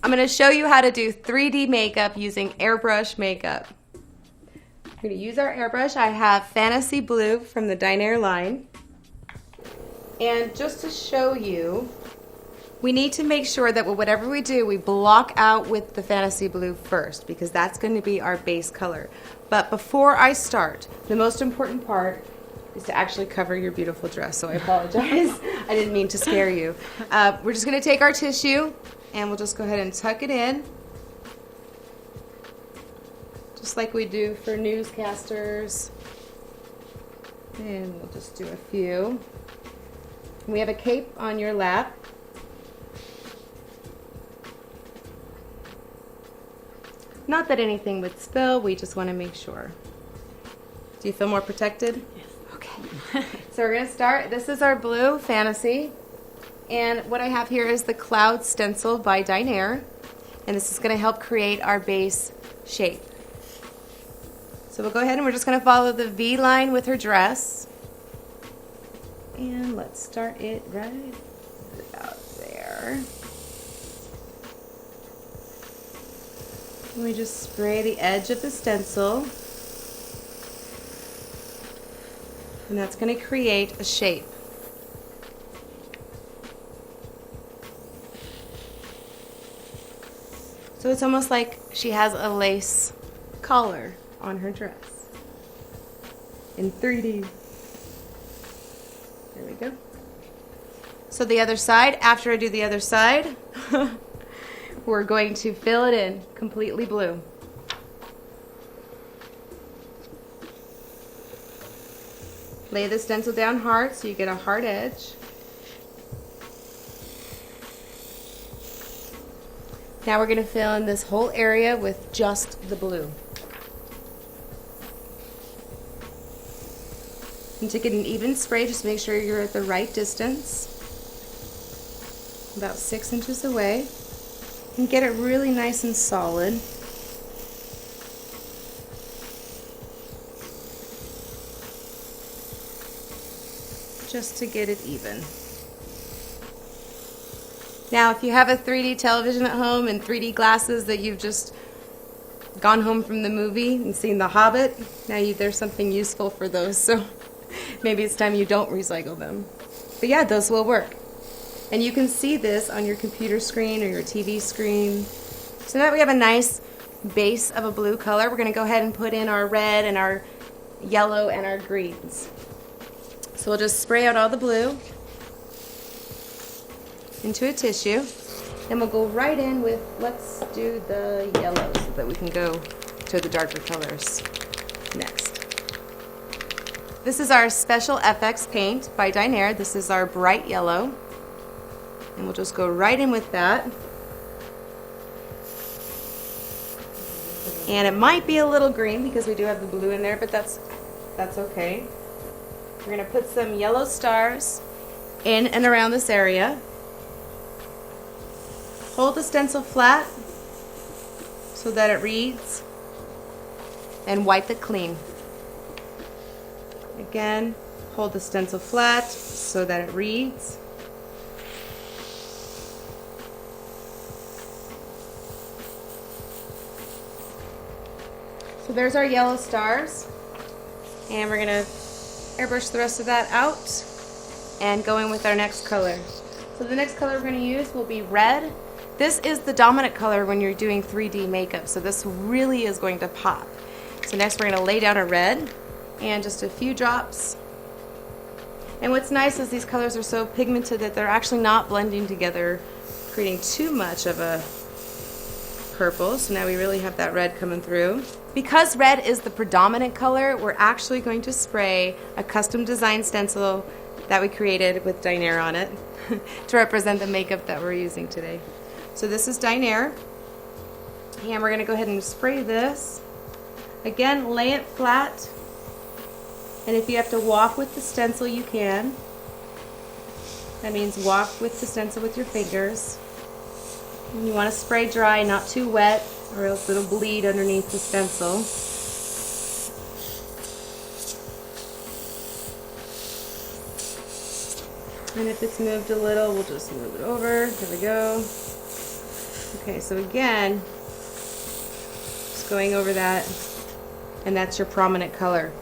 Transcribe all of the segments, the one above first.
I'm going to show you how to do 3D makeup using airbrush makeup. We're going to use our airbrush. I have Fantasy Blue from the Dinair Line. And just to show you, we need to make sure that whatever we do, we block out with the Fantasy Blue first, because that's going to be our base color. But before I start, the most important part is to actually cover your beautiful dress, so I apologize. I didn't mean to scare you. We're just going to take our tissue, and we'll just go ahead and tuck it in, just like we do for newscasters. And we'll just do a few. We have a cape on your lap. Not that anything would spill, we just want to make sure. Do you feel more protected? Yes. Okay. So we're going to start. This is our blue Fantasy. And what I have here is the Cloud Stencil by Dinair. And this is going to help create our base shape. So we'll go ahead and we're just going to follow the V line with her dress. And let's start it right about there. And we just spray the edge of the stencil. And that's going to create a shape. So it's almost like she has a lace collar on her dress in 3D. There we go. So the other side, after I do the other side, we're going to fill it in completely blue. Lay the stencil down hard so you get a hard edge. Now we're going to fill in this whole area with just the blue. And to get an even spray, just make sure you're at the right distance, about 6 inches away, and get it really nice and solid. Just to get it even. Now, if you have a 3D television at home and 3D glasses that you've just gone home from the movie and seen The Hobbit, now there's something useful for those, so maybe it's time you don't recycle them. But yeah, those will work. And you can see this on your computer screen or your TV screen. So now that we have a nice base of a blue color, we're going to go ahead and put in our red and our yellow and our greens. So we'll just spray out all the blue into a tissue. Then we'll go right in with, let's do the yellow so that we can go to the darker colors next. This is our Special FX paint by Dinair. This is our bright yellow. And we'll just go right in with that. And it might be a little green because we do have the blue in there, but that's okay. We're going to put some yellow stars in and around this area. Hold the stencil flat so that it reads, and wipe it clean. Again, hold the stencil flat so that it reads. So there's our yellow stars, and we're going to airbrush the rest of that out and go in with our next color. So the next color we're going to use will be red. This is the dominant color when you're doing 3D makeup, so this really is going to pop. So next we're going to lay down a red and just a few drops. And what's nice is these colors are so pigmented that they're actually not blending together, creating too much of a purple. So now we really have that red coming through. Because red is the predominant color, we're actually going to spray a custom designed stencil that we created with Dinair on it to represent the makeup that we're using today. So this is Dinair, and we're going to go ahead and spray this. Again, lay it flat, and if you have to walk with the stencil, you can. That means walk with the stencil with your fingers. And you want to spray dry, not too wet, or else it'll bleed underneath the stencil. And if it's moved a little, we'll just move it over. There we go. Okay, so again, just going over that, and that's your prominent color.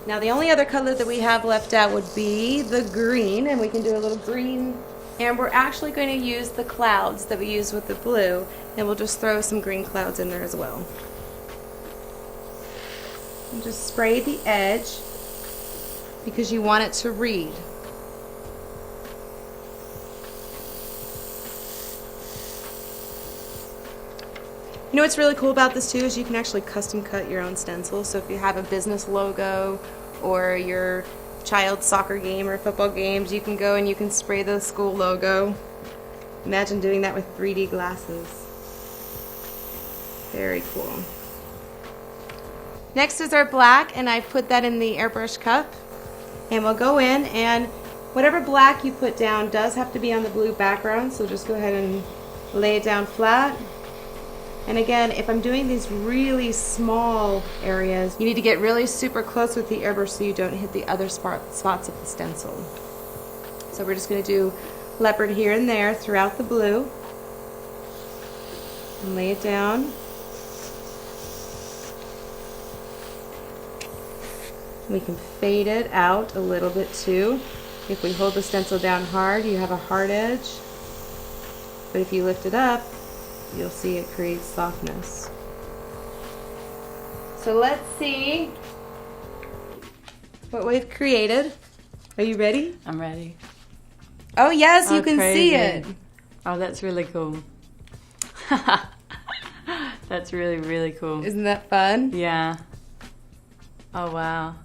Now the only other color that we have left out would be the green, and we can do a little green. And we're actually going to use the clouds that we use with the blue, and we'll just throw some green clouds in there as well. And just spray the edge because you want it to read. You know what's really cool about this too is you can actually custom cut your own stencil. So if you have a business logo or your child's soccer game or football games, you can go and you can spray the school logo. Imagine doing that with 3D glasses. Very cool. Next is our black, and I put that in the airbrush cup. And we'll go in, and whatever black you put down does have to be on the blue background, so just go ahead and lay it down flat. And again, if I'm doing these really small areas, you need to get really super close with the airbrush so you don't hit the other spots of the stencil. So we're just going to do leopard here and there throughout the blue. And lay it down. We can fade it out a little bit too. If we hold the stencil down hard, you have a hard edge. But if you lift it up, you'll see it creates softness. So let's see what we've created. Are you ready? I'm ready. Oh yes, you can crazy. see it. Oh, that's really cool. That's really, really cool. Isn't that fun? Yeah. Oh, wow.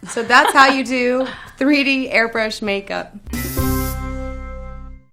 So that's how you do 3D airbrush makeup.